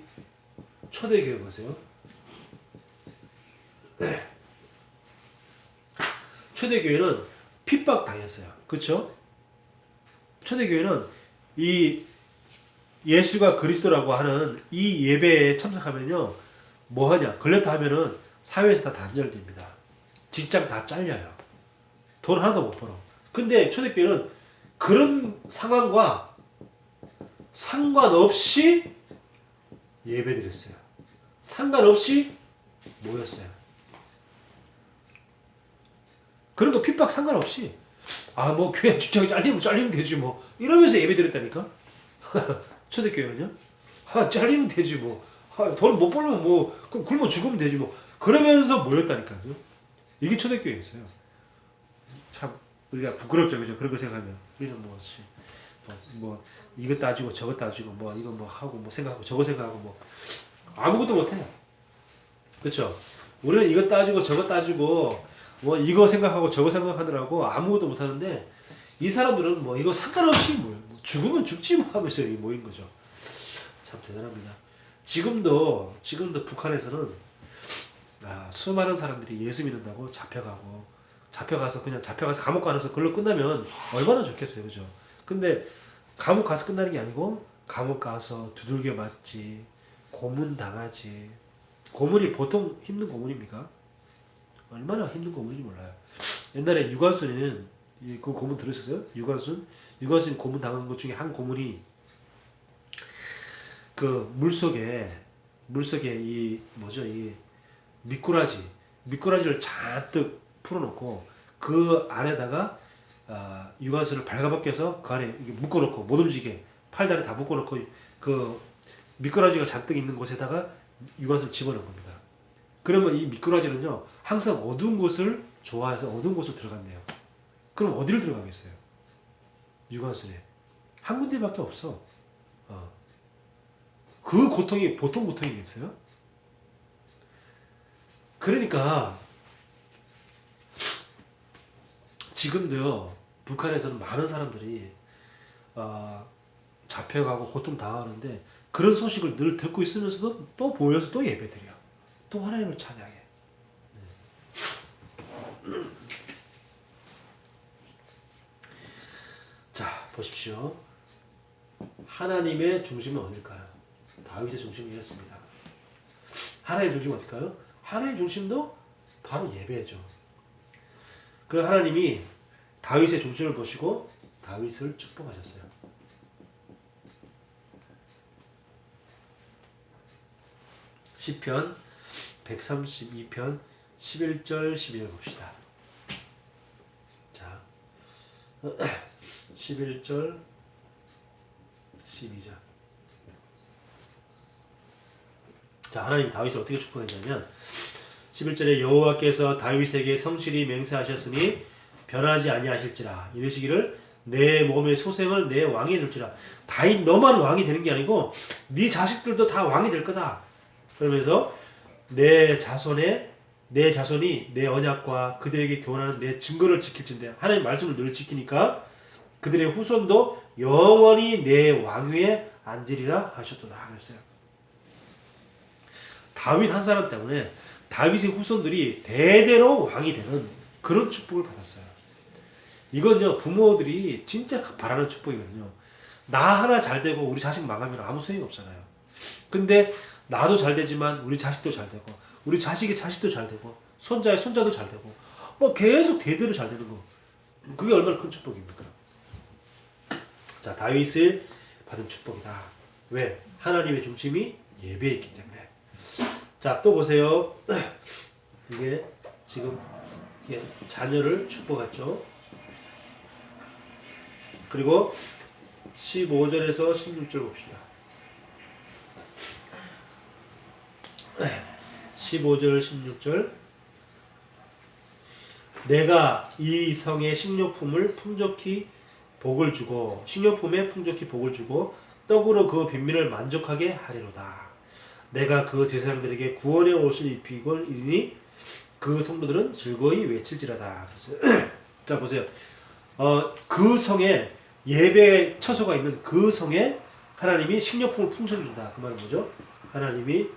초대교회 보세요. 초대교회는 핍박 당했어요. 그렇죠? 초대교회는 이 예수가 그리스도라고 하는 이 예배에 참석하면요. 뭐 하냐? 걸렸다 하면은 사회에서 다 단절됩니다. 직장 다 잘려요. 돈 하나도 못 벌어. 근데 초대교회는 그런 상황과 상관없이 예배드렸어요. 상관없이 모였어요. 그런 거 핍박 상관없이 뭐 교회 직장이 잘리면 되지 뭐 이러면서 예배드렸다니까. 초대교회는요. 잘리면 되지 뭐. 돈 못 벌면 뭐 그럼 굶어 죽으면 되지 뭐. 그러면서 모였다니까요. 이게 초대교회였어요. 참 우리가 부끄럽죠, 그죠? 그런 거 생각하면 우리는 뭐 이것 따지고 저것 따지고 뭐 이거 뭐 하고 뭐 생각하고 저거 생각하고 뭐 아무것도 못해요. 그렇죠? 우리는 이것 따지고 저것 따지고 뭐 이거 생각하고 저거 생각하느라고 아무것도 못하는데 이 사람들은 뭐 이거 상관없이 모여요. 뭐 죽으면 죽지 뭐 하면서 여기 모인 거죠. 참 대단합니다. 지금도 북한에서는 수많은 사람들이 예수 믿는다고 잡혀가서 감옥 가서 그걸로 끝나면 얼마나 좋겠어요, 그죠? 근데 감옥 가서 끝나는 게 아니고 감옥 가서 두들겨 맞지, 고문 당하지. 고문이 보통 힘든 고문입니까? 얼마나 힘든 고문인지 몰라요. 옛날에 유관순이는 그 고문 들으셨어요? 유관순 고문 당한 것 중에 한 고문이 그 물속에 이 미꾸라지를 잔뜩 풀어놓고 그 안에다가 유관순을 발가벗겨서 그 안에 묶어놓고 못 움직이게 팔다리 다 묶어놓고 그 미꾸라지가 잔뜩 있는 곳에다가 유관순을 집어넣은 겁니다. 그러면 이 미꾸라지는요 항상 어두운 곳을 좋아해서 어두운 곳으로 들어간대요. 그럼 어디를 들어가겠어요? 유관순에 한 군데밖에 없어. 그 고통이 보통 고통이겠어요? 그러니까 지금도요 북한에서는 많은 사람들이 잡혀가고 고통 당하는데 그런 소식을 늘 듣고 있으면서도 또 모여서 또 예배드려. 또 하나님을 찬양해. 자, 보십시오. 하나님의 중심은 어딜까요? 다윗의 중심은 이었습니다. 하나님의 중심은 어딜까요? 하나님의 중심도 바로 예배죠. 그 하나님이 다윗의 중심을 보시고 다윗을 축복하셨어요. 시편 132편 11절 12절 봅시다. 자, 11절 12절. 자, 하나님 다윗을 어떻게 축복했냐면 11절에 여호와께서 다윗에게 성실히 맹세하셨으니 변하지 아니하실지라 이르시기를 내 몸의 소생을 내 왕이 될지라. 다윗 너만 왕이 되는 게 아니고 네 자식들도 다 왕이 될 거다. 그러면서 내 자손이 내 언약과 그들에게 교훈하는 내 증거를 지킬진대. 하나님 말씀을 늘 지키니까 그들의 후손도 영원히 내 왕위에 앉으리라 하셨도다 그랬어요. 다윗 한 사람 때문에 다윗의 후손들이 대대로 왕이 되는 그런 축복을 받았어요. 이건요 부모들이 진짜 바라는 축복이거든요. 나 하나 잘 되고 우리 자식 망하면 아무 소용이 없잖아요. 근데 나도 잘 되지만 우리 자식도 잘 되고 우리 자식의 자식도 잘 되고 손자의 손자도 잘 되고 뭐 계속 대대로 잘 되는 거. 그게 얼마나 큰 축복입니까? 자, 다윗이 받은 축복이다. 왜? 하나님의 중심이 예배에 있기 때문에. 자, 또 보세요. 이게 지금 이게 자녀를 축복했죠. 그리고 15절에서 16절 봅시다. 15절 16절 내가 이 성에 식료품을 풍족히 복을 주고 식료품에 풍족히 복을 주고 떡으로 그 빈민을 만족하게 하리로다. 내가 그 제사장들에게 구원의 옷을 입히고 이르니 그 성도들은 즐거이 외칠지라다. 자 보세요. 그 성에 예배 처소가 있는 그 성에 하나님이 식료품을 풍성히 준다. 그 말은 뭐죠? 하나님이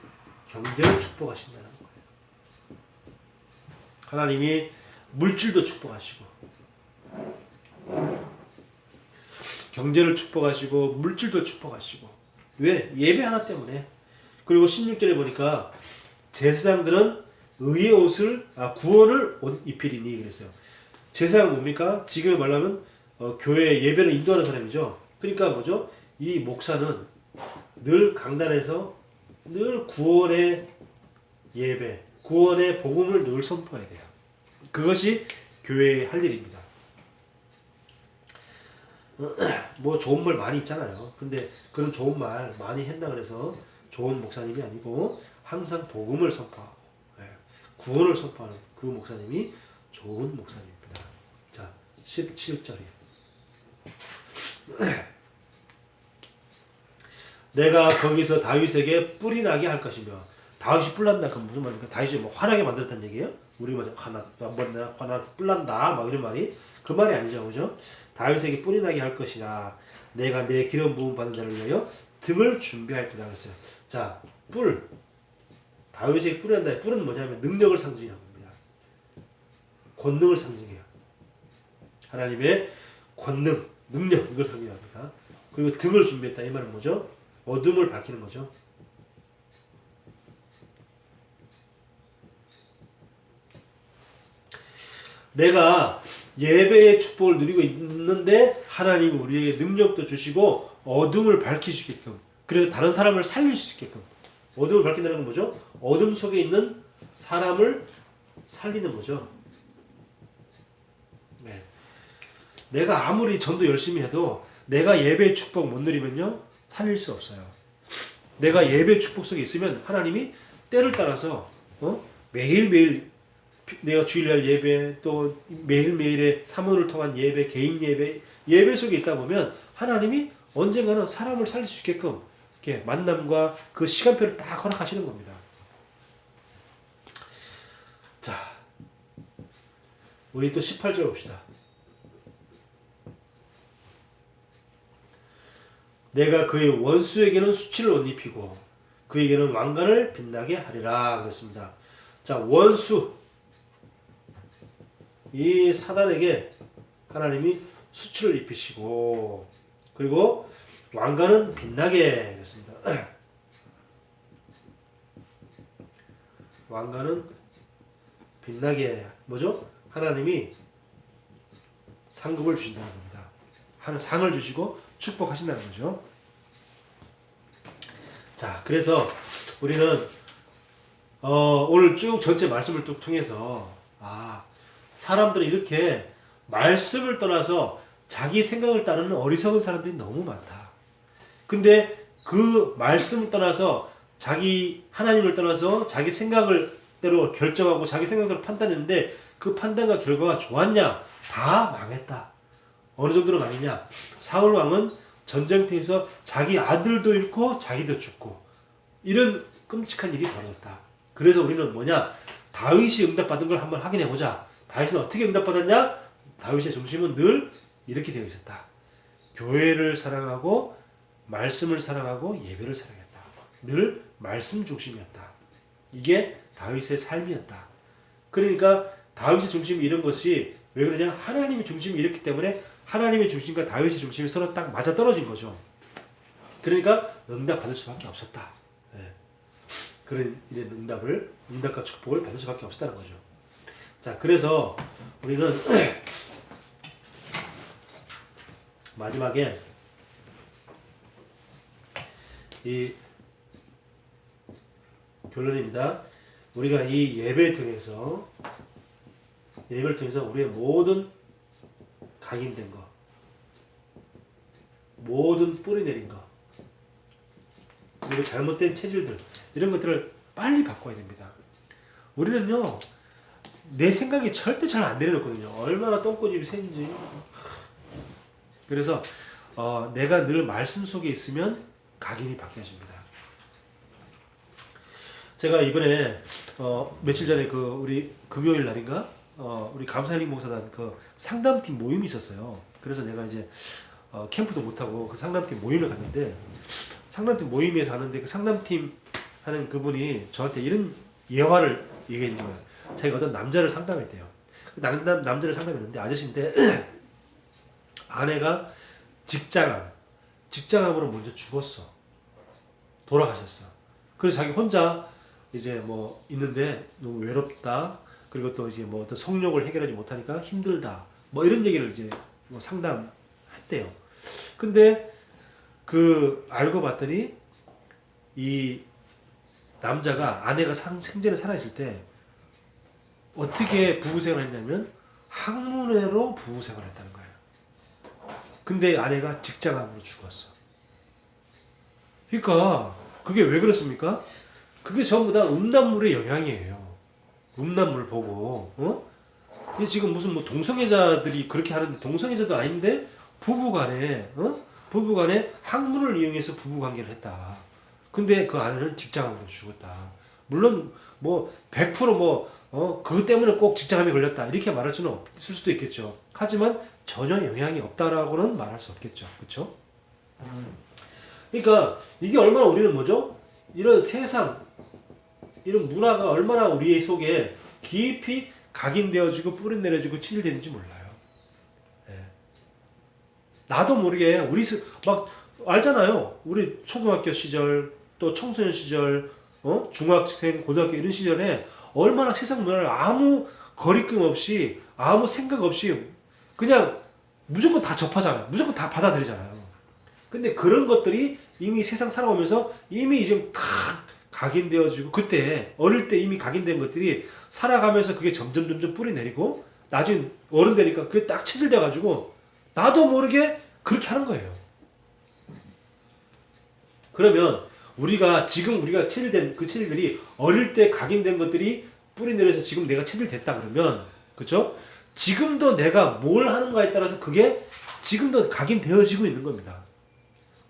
경제를 축복하신다는 거예요. 하나님이 물질도 축복하시고 경제를 축복하시고 물질도 축복하시고 왜? 예배 하나 때문에. 그리고 16절에 보니까 제사장들은 의의 옷을 구원을 옷 입히리니 그랬어요. 제사장은 뭡니까? 지금 말하면 교회 예배를 인도하는 사람이죠. 그러니까 뭐죠? 이 목사는 늘 강단에서 늘 구원의 예배, 구원의 복음을 늘 선포해야 돼요. 그것이 교회의 할 일입니다. 뭐 좋은 말 많이 있잖아요. 근데 그런 좋은 말 많이 했나 그래서 좋은 목사님이 아니고 항상 복음을 선포하고 구원을 선포하는 그 목사님이 좋은 목사님입니다. 자, 17절이에요. 내가 거기서 다윗에게 뿔이 나게 할 것이며 다윗이 뿔난다 그건 무슨 말입니까? 다윗이 뭐 화나게 만들었다는 얘기예요? 우리 뭐 화나 뿔난다 막 이런 말이 그 말이 아니죠, 그죠? 다윗에게 뿔이 나게 할 것이라 내가 내 기름 부음 받은 자를 위하여 등을 준비할 거다 그랬어요. 자, 뿔 다윗에게 뿔이 난다. 뿔은 뭐냐면 능력을 상징하는 겁니다. 권능을 상징해요. 하나님의 권능, 능력 이걸 상징합니다. 그리고 등을 준비했다 이 말은 뭐죠? 어둠을 밝히는 거죠. 내가 예배의 축복을 누리고 있는데 하나님이 우리에게 능력도 주시고 어둠을 밝히시게끔 그래서 다른 사람을 살릴 수 있게끔 어둠을 밝힌다는 건 뭐죠? 어둠 속에 있는 사람을 살리는 거죠. 네. 내가 아무리 전도 열심히 해도 내가 예배의 축복 못 누리면요 살릴 수 없어요. 내가 예배 축복 속에 있으면 하나님이 때를 따라서 매일매일 내가 주일날 예배 또 매일매일의 사모를 통한 예배 개인 예배 속에 있다 보면 하나님이 언젠가는 사람을 살릴 수 있게끔 이렇게 만남과 그 시간표를 딱 허락하시는 겁니다. 자, 우리 또 18절 봅시다. 내가 그의 원수에게는 수치를 옷 입히고 그에게는 왕관을 빛나게 하리라 그랬습니다. 자, 원수 이 사단에게 하나님이 수치를 입히시고 그리고 왕관은 빛나게 그랬습니다. 왕관은 빛나게 뭐죠? 하나님이 상급을 주신다는 겁니다. 하는 상을 주시고 축복하신다는 거죠. 자, 그래서 우리는 오늘 쭉 전체 말씀을 쭉 통해서 사람들은 이렇게 말씀을 떠나서 자기 생각을 따르는 어리석은 사람들이 너무 많다. 근데 그 말씀을 떠나서 자기 하나님을 떠나서 자기 생각을 대로 결정하고 자기 생각대로 판단했는데 그 판단과 결과가 좋았냐? 다 망했다. 어느 정도로 망했냐? 사울 왕은 전쟁터에서 자기 아들도 잃고 자기도 죽고 이런 끔찍한 일이 벌어졌다. 그래서 우리는 뭐냐? 다윗이 응답받은 걸 한번 확인해 보자. 다윗은 어떻게 응답받았냐? 다윗의 중심은 늘 이렇게 되어 있었다. 교회를 사랑하고 말씀을 사랑하고 예배를 사랑했다. 늘 말씀 중심이었다. 이게 다윗의 삶이었다. 그러니까 다윗의 중심이 이런 것이 왜 그러냐? 하나님의 중심이 이렇기 때문에 하나님의 중심과 다윗의 중심이 서로 딱 맞아 떨어진 거죠. 그러니까 응답받을 수밖에 없었다. 그런 이런 응답과 축복을 받을 수밖에 없었다는 거죠. 자, 그래서 우리는 마지막에 이 결론입니다. 우리가 이 예배를 통해서 우리의 모든 각인된 거, 모든 뿌리 내린 거, 그리고 잘못된 체질들, 이런 것들을 빨리 바꿔야 됩니다. 우리는요, 내 생각이 절대 잘 안 내려놓거든요. 얼마나 똥꼬집이 센지. 그래서 내가 늘 말씀 속에 있으면 각인이 바뀌어집니다. 제가 이번에 며칠 전에 우리 금요일 날인가 우리 감사일링 목사단 상담팀 모임이 있었어요. 그래서 내가 이제 캠프도 못 하고 그 상담팀 모임을 갔는데, 상담팀 모임에서 하는데 그 상담팀 하는 그분이 저한테 이런 예화를 얘기해 준 거예요. 자기가 어떤 남자를 상담했대요. 그 남자를 상담했는데 아저씨인데 아내가 직장암으로 먼저 죽었어. 돌아가셨어. 그래서 자기 혼자 이제 뭐 있는데 너무 외롭다. 그리고 또 이제 뭐 어떤 성욕을 해결하지 못하니까 힘들다. 뭐 이런 얘기를 이제 뭐 상담했대요. 근데 알고 봤더니 이 남자가 아내가 생전에 살아있을 때 어떻게 부부생활을 했냐면 항문외로 부부생활을 했다는 거예요. 근데 아내가 직장암으로 죽었어. 그러니까 그게 왜 그렇습니까? 그게 전부 다 음란물의 영향이에요. 음란물 보고, 이게 지금 무슨 뭐 동성애자들이 그렇게 하는데, 동성애자도 아닌데 부부간에 항문을 이용해서 부부관계를 했다. 근데 그 아내는 직장암으로 죽었다. 물론 뭐 100% 그것 때문에 꼭 직장암에 걸렸다 이렇게 말할 수는 없을 수도 있겠죠. 하지만 전혀 영향이 없다라고는 말할 수 없겠죠. 그렇죠? 그러니까 이게 얼마나 우리는 뭐죠? 이런 세상, 이런 문화가 얼마나 우리 속에 깊이 각인되어지고 뿌리내려지고 체질되는지 몰라요. 네. 나도 모르게 우리 막 알잖아요. 우리 초등학교 시절, 또 청소년 시절, 중학생, 고등학교 이런 시절에 얼마나 세상 문화를 아무 거리낌 없이, 아무 생각 없이 그냥 무조건 다 접하잖아요. 무조건 다 받아들이잖아요. 근데 그런 것들이 이미 세상 살아오면서 이미 좀 다 각인되어지고, 그때 어릴 때 이미 각인된 것들이 살아가면서 그게 점점 뿌리 내리고 나중에 어른 되니까 그게 딱 체질돼 가지고 나도 모르게 그렇게 하는 거예요. 그러면 지금 우리가 체질된 그 체질들이 어릴 때 각인된 것들이 뿌리 내려서 지금 내가 체질됐다 그러면, 그렇죠? 지금도 내가 뭘 하는가에 따라서 그게 지금도 각인되어지고 있는 겁니다.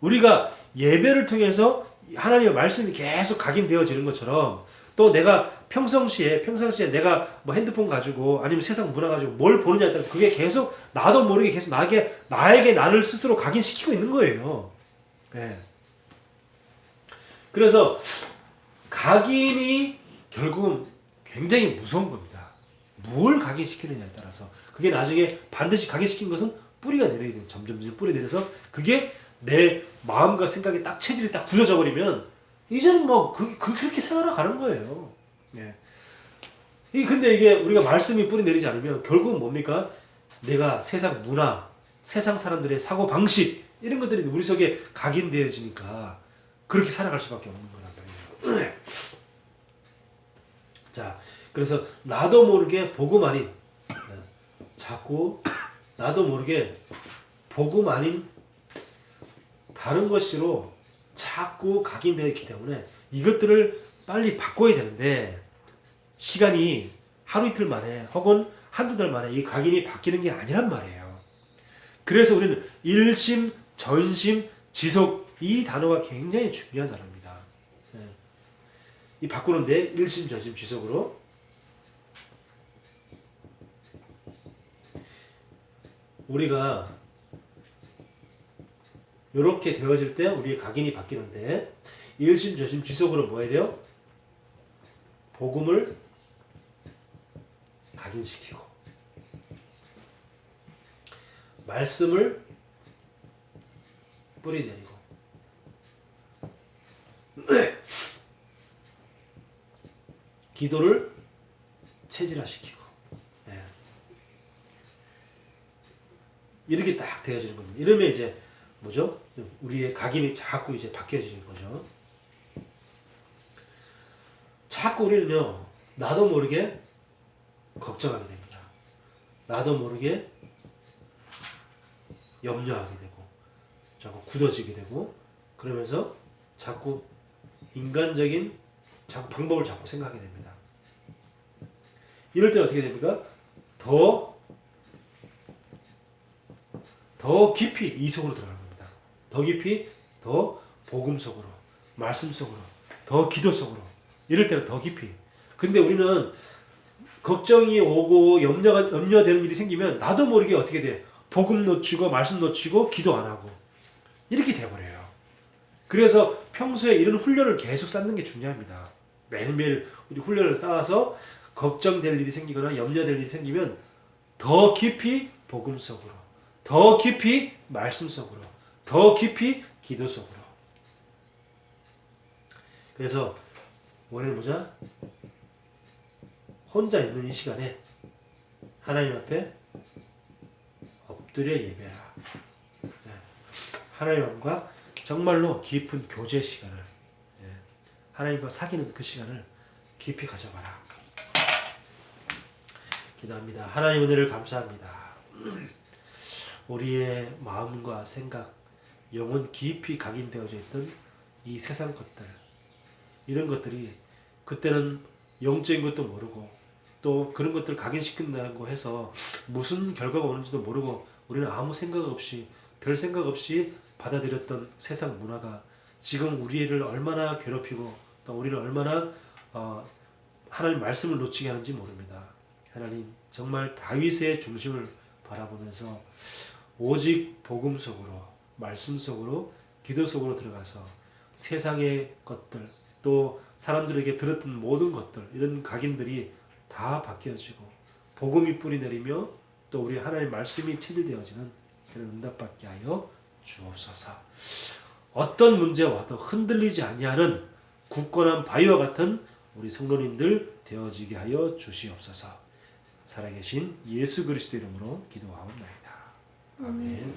우리가 예배를 통해서 하나님의 말씀이 계속 각인되어지는 것처럼, 또 내가 평상시에 내가 뭐 핸드폰 가지고 아니면 세상 문화 가지고 뭘 보느냐에 따라서 그게 계속 나도 모르게 계속 나에게 나를 스스로 각인시키고 있는 거예요. 네. 그래서 각인이 결국은 굉장히 무서운 겁니다. 뭘 각인시키느냐에 따라서 그게 나중에 반드시 각인시킨 것은 뿌리가 내려야 돼요. 점점 뿌리 내려서 그게 내 마음과 생각에 딱 체질이 딱 굳어져 버리면 이제는 뭐 그렇게 살아가는 거예요. 예. 근데 이게 우리가 말씀이 뿌리 내리지 않으면 결국은 뭡니까? 내가 세상 문화, 세상 사람들의 사고 방식 이런 것들이 우리 속에 각인되어지니까 그렇게 살아갈 수밖에 없는 거란 말이에요. 자, 그래서 나도 모르게 복음 아닌, 자꾸 나도 모르게 복음 아닌 다른 것으로 자꾸 각인되어 있기 때문에 이것들을 빨리 바꿔야 되는데, 시간이 하루 이틀 만에 혹은 한두 달 만에 이 각인이 바뀌는 게 아니란 말이에요. 그래서 우리는 일심, 전심, 지속, 이 단어가 굉장히 중요한 단어입니다. 이 바꾸는데 일심, 전심, 지속으로 우리가 이렇게 되어질 때 우리의 각인이 바뀌는데, 일심, 전심, 지속으로 뭐 해야 돼요? 복음을 각인시키고 말씀을 뿌리 내리고 기도를 체질화시키고 이렇게 딱 되어지는 겁니다. 이러면 이제 뭐죠? 우리의 각인이 자꾸 이제 바뀌어지는 거죠. 자꾸 우리는요, 나도 모르게 걱정하게 됩니다. 나도 모르게 염려하게 되고, 자꾸 굳어지게 되고, 그러면서 자꾸 인간적인 방법을 자꾸 생각하게 됩니다. 이럴 때 어떻게 됩니까? 더 깊이 이 속으로 들어가는 겁니다. 더 깊이, 더 복음 속으로, 말씀 속으로, 더 기도 속으로. 이럴 때는 더 깊이. 근데 우리는 걱정이 오고 염려되는 일이 생기면 나도 모르게 어떻게 돼? 복음 놓치고 말씀 놓치고 기도 안 하고 이렇게 돼버려요. 그래서 평소에 이런 훈련을 계속 쌓는 게 중요합니다. 매일매일 우리 훈련을 쌓아서 걱정될 일이 생기거나 염려될 일이 생기면 더 깊이 복음 속으로, 더 깊이 말씀 속으로, 더 깊이 기도 속으로. 그래서 오늘 보자. 혼자 있는 이 시간에 하나님 앞에 엎드려 예배하라. 하나님과 정말로 깊은 교제 시간을, 하나님과 사귀는 그 시간을 깊이 가져봐라. 기도합니다. 하나님 은혜를 감사합니다. 우리의 마음과 생각, 영혼 깊이 각인되어져 있던 이 세상 것들, 이런 것들이 그때는 영적인 것도 모르고 또 그런 것들 각인시킨다고 해서 무슨 결과가 오는지도 모르고 우리는 아무 생각 없이 별 생각 없이 받아들였던 세상 문화가 지금 우리를 얼마나 괴롭히고 또 우리를 얼마나 하나님 말씀을 놓치게 하는지 모릅니다. 하나님 정말 다윗의 중심을 바라보면서 오직 복음 속으로 말씀 속으로 기도 속으로 들어가서 세상의 것들 또 사람들에게 들었던 모든 것들 이런 각인들이 다 바뀌어지고 복음이 뿌리내리며 또 우리 하나님의 말씀이 체질되어지는 그런 응답받게 하여 주옵소서. 어떤 문제와 와도 흔들리지 아니하는 굳건한 바위와 같은 우리 성도님들 되어지게 하여 주시옵소서. 살아계신 예수 그리스도 이름으로 기도하옵나이다. 아멘.